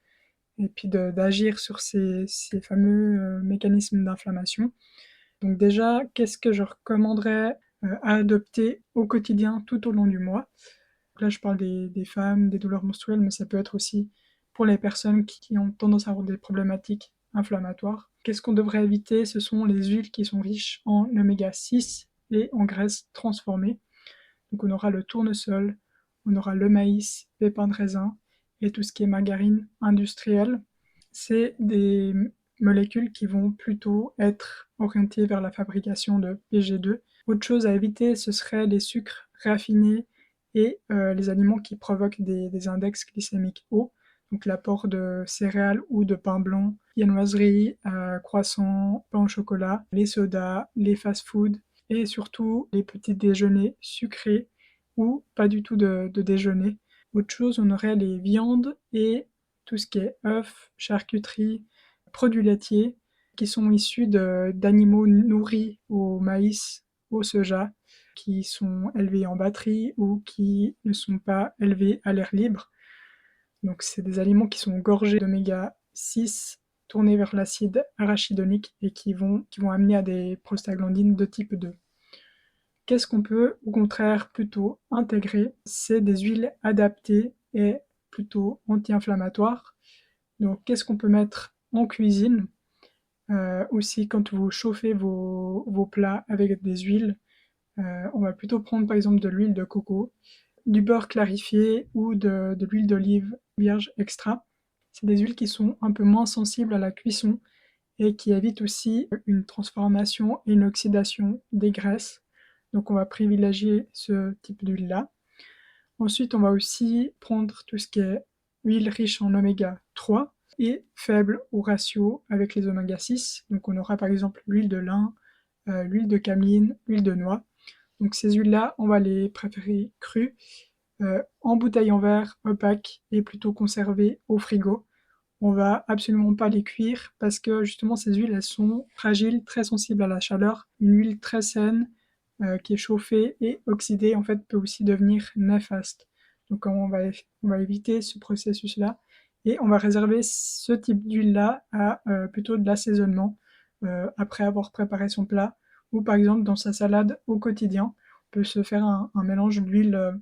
et puis d'agir sur ces fameux mécanismes d'inflammation. Donc déjà, qu'est-ce que je recommanderais à adopter au quotidien tout au long du mois? Donc là, je parle des femmes, des douleurs menstruelles, mais ça peut être aussi pour les personnes qui ont tendance à avoir des problématiques inflammatoires. Qu'est-ce qu'on devrait éviter? Ce sont les huiles qui sont riches en oméga 6 et en graisses transformées. Donc on aura le tournesol, on aura le maïs, pépins de raisin et tout ce qui est margarine industrielle. C'est des molécules qui vont plutôt être orientées vers la fabrication de PG2. Autre chose à éviter, ce serait les sucres raffinés et les aliments qui provoquent des index glycémiques hauts. Donc l'apport de céréales ou de pain blanc, viennoiseries, croissants, pain au chocolat, les sodas, les fast-foods et surtout les petits déjeuners sucrés ou pas du tout de déjeuner. Autre chose, on aurait les viandes et tout ce qui est œufs, charcuterie, produits laitiers qui sont issus d'animaux nourris au maïs, au soja, qui sont élevés en batterie ou qui ne sont pas élevés à l'air libre. Donc c'est des aliments qui sont gorgés d'oméga 6 tournés vers l'acide arachidonique et qui vont amener à des prostaglandines de type 2. Qu'est-ce qu'on peut au contraire plutôt intégrer? C'est des huiles adaptées et plutôt anti-inflammatoires. Donc qu'est-ce qu'on peut mettre en cuisine? Aussi quand vous chauffez vos plats avec des huiles, on va plutôt prendre par exemple de l'huile de coco, du beurre clarifié ou de l'huile d'olive vierge extra. C'est des huiles qui sont un peu moins sensibles à la cuisson et qui évitent aussi une transformation et une oxydation des graisses. Donc on va privilégier ce type d'huile-là. Ensuite, on va aussi prendre tout ce qui est huile riche en oméga 3 et faible au ratio avec les oméga 6. Donc on aura par exemple l'huile de lin, l'huile de cameline, l'huile de noix. Donc ces huiles-là, on va les préférer crues, en bouteille en verre, opaque et plutôt conservées au frigo. On va absolument pas les cuire parce que justement ces huiles elles sont fragiles, très sensibles à la chaleur. Une huile très saine qui est chauffée et oxydée en fait peut aussi devenir néfaste. Donc on va éviter ce processus-là et on va réserver ce type d'huile-là à plutôt de l'assaisonnement après avoir préparé son plat ou par exemple dans sa salade au quotidien. On peut se faire un mélange d'huiles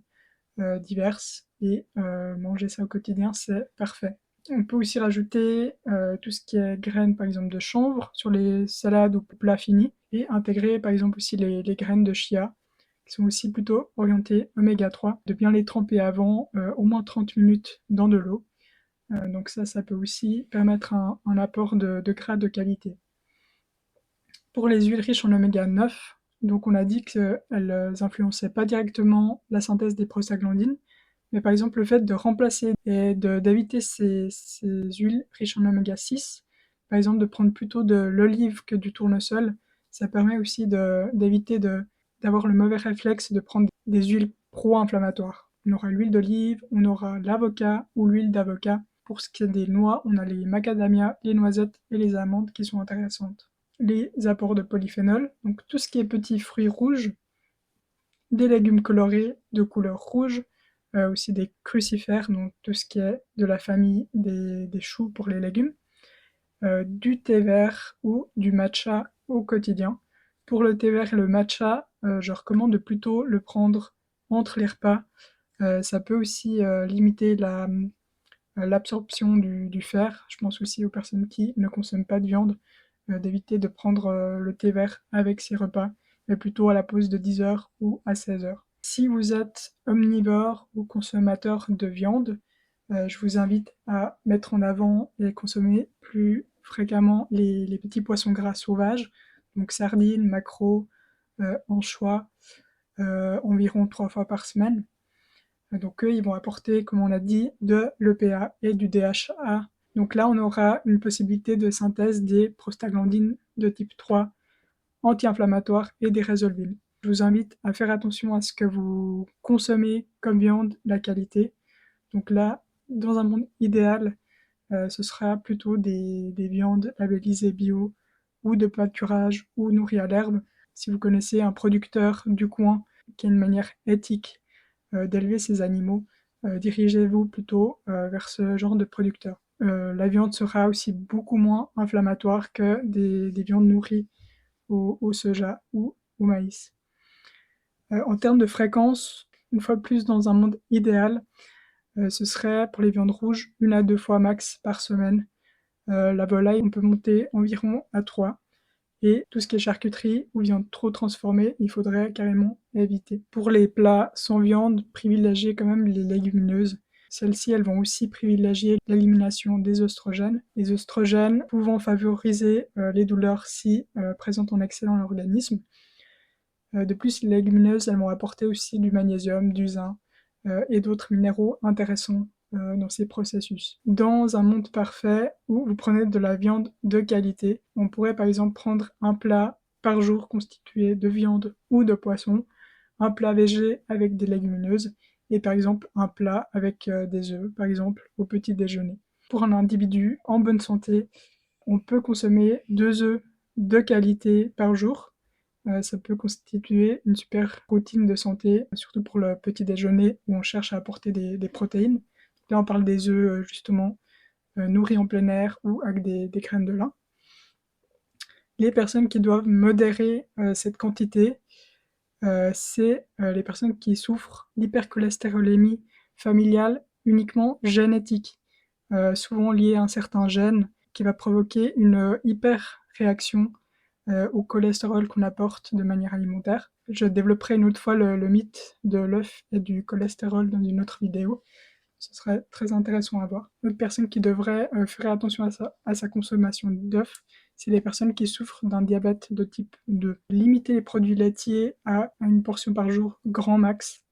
diverses et manger ça au quotidien, c'est parfait. On peut aussi rajouter tout ce qui est graines par exemple de chanvre sur les salades ou plats finis et intégrer par exemple aussi les graines de chia qui sont aussi plutôt orientées oméga 3, de bien les tremper avant au moins 30 minutes dans de l'eau. Donc ça peut aussi permettre un apport de gras de qualité. Pour les huiles riches en oméga 9, donc on a dit qu'elles n'influençaient pas directement la synthèse des prostaglandines, mais par exemple le fait de remplacer et d'éviter ces huiles riches en oméga 6, par exemple de prendre plutôt de l'olive que du tournesol, ça permet aussi d'éviter d'avoir le mauvais réflexe de prendre des huiles pro-inflammatoires. On aura l'huile d'olive, on aura l'avocat ou l'huile d'avocat. Pour ce qui est des noix, on a les macadamias, les noisettes et les amandes qui sont intéressantes. Les apports de polyphénol, donc tout ce qui est petits fruits rouges, des légumes colorés de couleur rouge, aussi des crucifères, donc tout ce qui est de la famille des choux pour les légumes, du thé vert ou du matcha au quotidien. Pour le thé vert et le matcha, je recommande de plutôt le prendre entre les repas. Ça peut aussi limiter l'absorption du fer. Je pense aussi aux personnes qui ne consomment pas de viande, d'éviter de prendre le thé vert avec ses repas, mais plutôt à la pause de 10 h ou à 16 h. Si vous êtes omnivore ou consommateur de viande, je vous invite à mettre en avant et consommer plus fréquemment les petits poissons gras sauvages, donc sardines, maquereaux, anchois, environ 3 fois par semaine. Donc eux, ils vont apporter, comme on l'a dit, de l'EPA et du DHA. Donc là, on aura une possibilité de synthèse des prostaglandines de type 3, anti-inflammatoires et des résolvines. Je vous invite à faire attention à ce que vous consommez comme viande, la qualité. Donc là, dans un monde idéal, ce sera plutôt des viandes labellisées bio ou de pâturage ou nourries à l'herbe. Si vous connaissez un producteur du coin qui a une manière éthique d'élever ces animaux, dirigez-vous plutôt vers ce genre de producteur. La viande sera aussi beaucoup moins inflammatoire que des viandes nourries au soja ou au maïs. En termes de fréquence, une fois de plus, dans un monde idéal, ce serait pour les viandes rouges 1 à 2 fois max par semaine. La volaille, on peut monter environ à 3, et tout ce qui est charcuterie ou viande trop transformée, il faudrait carrément éviter. Pour les plats sans viande, privilégiez quand même les légumineuses. Celles-ci, elles vont aussi privilégier l'élimination des oestrogènes. Les oestrogènes pouvant favoriser les douleurs si présentes en excès dans l'organisme. De plus, les légumineuses, elles vont apporter aussi du magnésium, du zinc et d'autres minéraux intéressants dans ces processus. Dans un monde parfait où vous prenez de la viande de qualité, on pourrait par exemple prendre un plat par jour constitué de viande ou de poisson, un plat végé avec des légumineuses et par exemple un plat avec des œufs, par exemple au petit déjeuner. Pour un individu en bonne santé, on peut consommer 2 œufs de qualité par jour. Ça peut constituer une super routine de santé, surtout pour le petit déjeuner où on cherche à apporter des protéines. Là, on parle des œufs justement nourris en plein air ou avec des graines de lin. Les personnes qui doivent modérer cette quantité, c'est les personnes qui souffrent d'hypercholestérolémie familiale uniquement génétique, souvent liée à un certain gène qui va provoquer une hyper-réaction au cholestérol qu'on apporte de manière alimentaire. Je développerai une autre fois le mythe de l'œuf et du cholestérol dans une autre vidéo. Ce serait très intéressant à voir. Une autre personne qui devrait faire attention à sa consommation d'œufs, c'est les personnes qui souffrent d'un diabète de type 2. Limiter les produits laitiers à une portion par jour, grand max,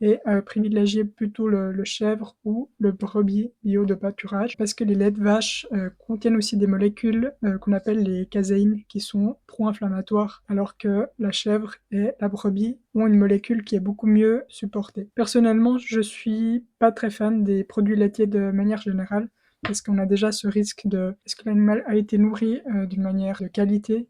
et privilégier plutôt le chèvre ou le brebis bio de pâturage, parce que les laits de vache contiennent aussi des molécules qu'on appelle les caséines, qui sont pro-inflammatoires, alors que la chèvre et la brebis ont une molécule qui est beaucoup mieux supportée. Personnellement, je suis pas très fan des produits laitiers de manière générale, parce qu'on a déjà ce risque de est-ce que l'animal a été nourri d'une manière de qualité?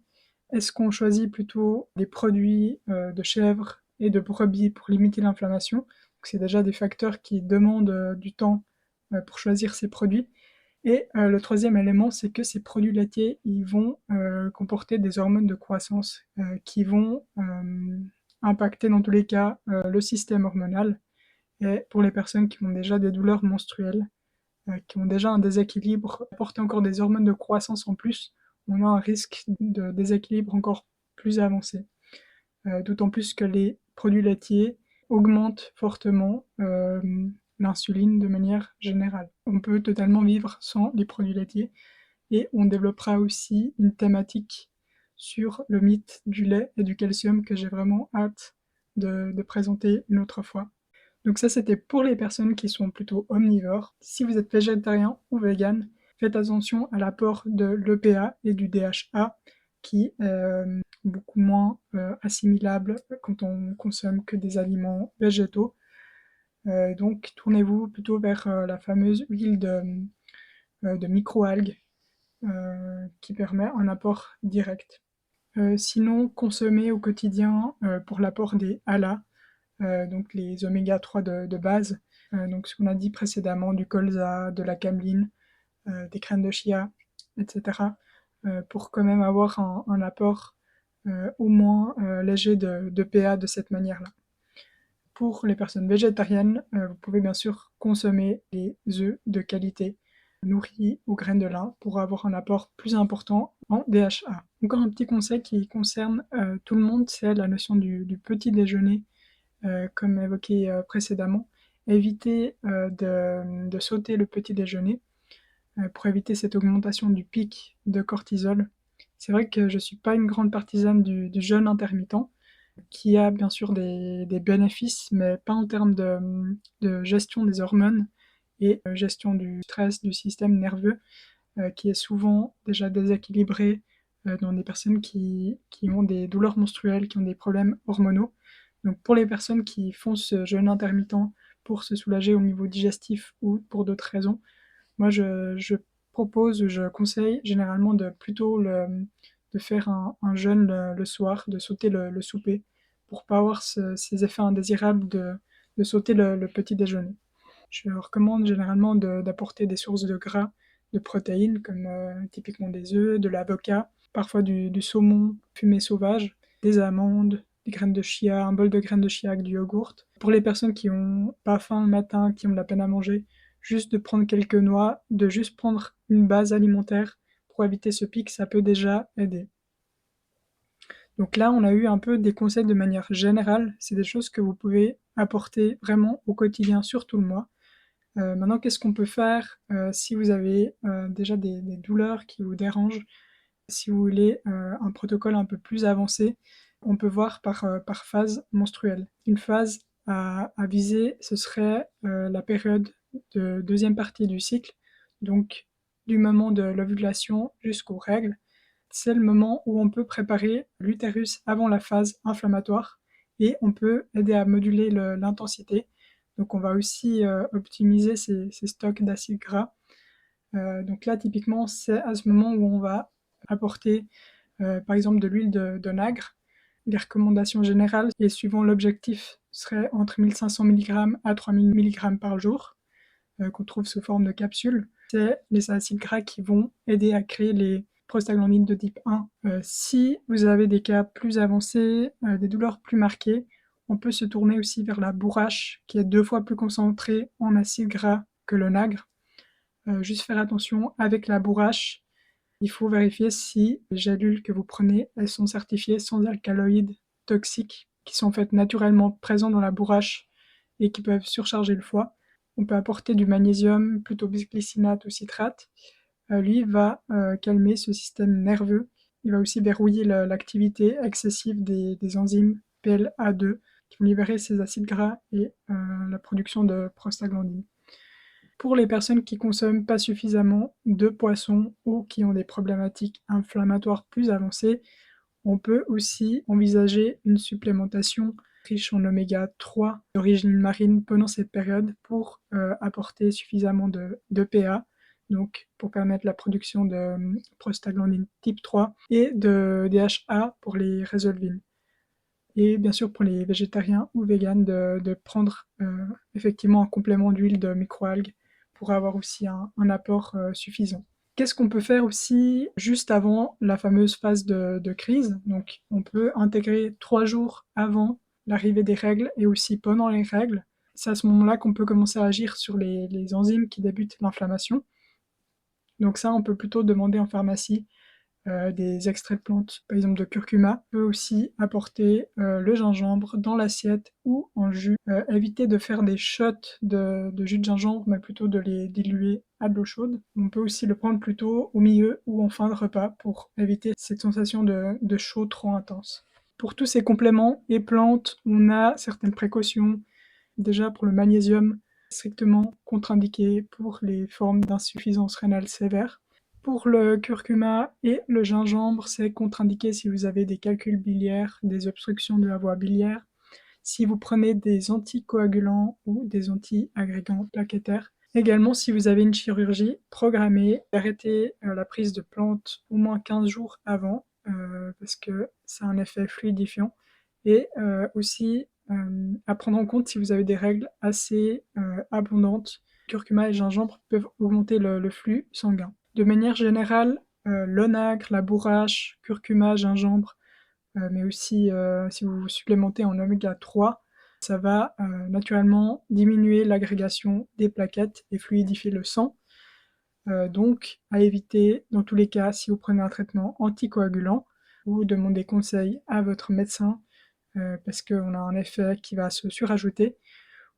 Est-ce qu'on choisit plutôt des produits de chèvre et de brebis pour limiter l'inflammation? C'est déjà des facteurs qui demandent du temps pour choisir ces produits. Et le troisième élément, c'est que ces produits laitiers, ils vont comporter des hormones de croissance qui vont impacter dans tous les cas le système hormonal. Et pour les personnes qui ont déjà des douleurs menstruelles, qui ont déjà un déséquilibre, apporter encore des hormones de croissance en plus, on a un risque de déséquilibre encore plus avancé. D'autant plus que les produits laitiers augmentent fortement l'insuline de manière générale. On peut totalement vivre sans les produits laitiers, et on développera aussi une thématique sur le mythe du lait et du calcium que j'ai vraiment hâte de présenter une autre fois. Donc ça, c'était pour les personnes qui sont plutôt omnivores. Si vous êtes végétarien ou vegan, faites attention à l'apport de l'EPA et du DHA, qui est beaucoup moins assimilable quand on consomme que des aliments végétaux. Donc tournez-vous plutôt vers la fameuse huile de microalgues qui permet un apport direct. Sinon, consommez au quotidien pour l'apport des ALA, donc les oméga 3 de base, donc ce qu'on a dit précédemment, du colza, de la cameline, des graines de chia, etc. Pour quand même avoir un apport au moins léger de PA de cette manière-là. Pour les personnes végétariennes, vous pouvez bien sûr consommer les œufs de qualité nourris aux graines de lin pour avoir un apport plus important en DHA. Encore un petit conseil qui concerne tout le monde, c'est la notion du petit déjeuner, comme évoqué précédemment. Évitez de sauter le petit déjeuner pour éviter cette augmentation du pic de cortisol. C'est vrai que je ne suis pas une grande partisane du jeûne intermittent, qui a bien sûr des bénéfices, mais pas en termes de gestion des hormones et gestion du stress, du système nerveux, qui est souvent déjà déséquilibré dans des personnes qui ont des douleurs menstruelles, qui ont des problèmes hormonaux. Donc pour les personnes qui font ce jeûne intermittent pour se soulager au niveau digestif ou pour d'autres raisons, moi je propose, je conseille généralement de plutôt de faire un jeûne le soir, de sauter le souper, pour pas avoir ces effets indésirables de sauter le petit déjeuner. Je recommande généralement d'apporter des sources de gras, de protéines, comme typiquement des œufs, de l'avocat, parfois du saumon fumé sauvage, des amandes, des graines de chia, un bol de graines de chia avec du yogourt. Pour les personnes qui ont pas faim le matin, qui ont de la peine à manger, juste de prendre quelques noix, de juste prendre une base alimentaire pour éviter ce pic, ça peut déjà aider. Donc là, on a eu un peu des conseils de manière générale, c'est des choses que vous pouvez apporter vraiment au quotidien sur tout le mois. Maintenant, qu'est-ce qu'on peut faire si vous avez déjà des douleurs qui vous dérangent? Si vous voulez un protocole un peu plus avancé, on peut voir par phase menstruelle. Une phase à viser, ce serait la période de deuxième partie du cycle, donc du moment de l'ovulation jusqu'aux règles. C'est le moment où on peut préparer l'utérus avant la phase inflammatoire et on peut aider à moduler l'intensité. Donc on va aussi optimiser ces stocks d'acides gras. Donc là, typiquement, c'est à ce moment où on va apporter par exemple de l'huile de nagre. Les recommandations générales et suivant l'objectif seraient entre 1500 mg à 3000 mg par jour, qu'on trouve sous forme de capsules. C'est les acides gras qui vont aider à créer les prostaglandines de type 1. Si vous avez des cas plus avancés, des douleurs plus marquées, on peut se tourner aussi vers la bourrache, qui est 2 fois plus concentrée en acides gras que le nagre. Juste faire attention avec la bourrache, il faut vérifier si les gélules que vous prenez, elles sont certifiées sans alcaloïdes toxiques, qui sont en fait naturellement présents dans la bourrache et qui peuvent surcharger le foie. On peut apporter du magnésium, plutôt bisglycinate ou citrate. Lui va calmer ce système nerveux. Il va aussi verrouiller l'activité excessive des enzymes PLA2 qui vont libérer ces acides gras et la production de prostaglandines. Pour les personnes qui consomment pas suffisamment de poisson ou qui ont des problématiques inflammatoires plus avancées, on peut aussi envisager une supplémentation riche en oméga 3 d'origine marine pendant cette période pour apporter suffisamment de PA, donc pour permettre la production de prostaglandine type 3 et de DHA pour les résolvines. Et bien sûr pour les végétariens ou véganes de prendre effectivement un complément d'huile de microalgues pour avoir aussi un apport suffisant. Qu'est-ce qu'on peut faire aussi juste avant la fameuse phase de crise? Donc on peut intégrer 3 jours avant l'arrivée des règles et aussi pendant les règles. C'est à ce moment-là qu'on peut commencer à agir sur les enzymes qui débutent l'inflammation. Donc ça, on peut plutôt demander en pharmacie des extraits de plantes, par exemple de curcuma. On peut aussi apporter le gingembre dans l'assiette ou en jus. Éviter de faire des shots de jus de gingembre, mais plutôt de les diluer à de l'eau chaude. On peut aussi le prendre plutôt au milieu ou en fin de repas pour éviter cette sensation de chaud trop intense. Pour tous ces compléments et plantes, on a certaines précautions. Déjà pour le magnésium, strictement contre-indiqué pour les formes d'insuffisance rénale sévère. Pour le curcuma et le gingembre, c'est contre-indiqué si vous avez des calculs biliaires, des obstructions de la voie biliaire, si vous prenez des anticoagulants ou des anti-agrégants plaquettaires. Également, si vous avez une chirurgie programmée, arrêtez la prise de plantes au moins 15 jours avant, parce que ça a un effet fluidifiant. Et aussi à prendre en compte si vous avez des règles assez abondantes. Curcuma et gingembre peuvent augmenter le flux sanguin. De manière générale, l'onagre, la bourrache, curcuma, gingembre, mais aussi si vous supplémentez en oméga 3, ça va naturellement diminuer l'agrégation des plaquettes et fluidifier le sang. Donc à éviter dans tous les cas si vous prenez un traitement anticoagulant, ou demandez conseil à votre médecin parce qu'on a un effet qui va se surajouter,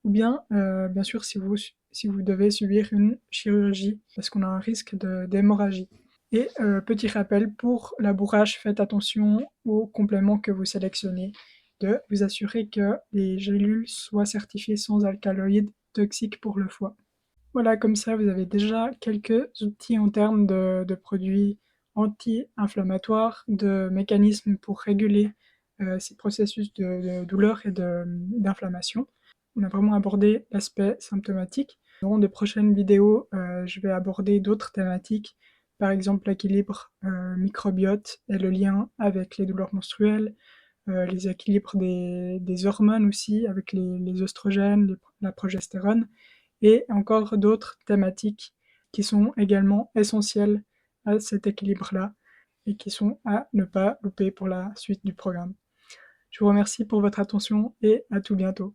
ou bien bien sûr si vous devez subir une chirurgie parce qu'on a un risque d'hémorragie. Et petit rappel, pour la bourrache, faites attention aux compléments que vous sélectionnez, de vous assurer que les gélules soient certifiées sans alcaloïdes toxiques pour le foie. Voilà, comme ça vous avez déjà quelques outils en termes de produits anti-inflammatoires, de mécanismes pour réguler ces processus de douleur et d'inflammation. On a vraiment abordé l'aspect symptomatique. Dans de prochaines vidéos, je vais aborder d'autres thématiques, par exemple l'équilibre microbiote et le lien avec les douleurs menstruelles, les équilibres des hormones aussi, avec les oestrogènes, la progestérone, et encore d'autres thématiques qui sont également essentielles à cet équilibre-là et qui sont à ne pas louper pour la suite du programme. Je vous remercie pour votre attention et à tout bientôt.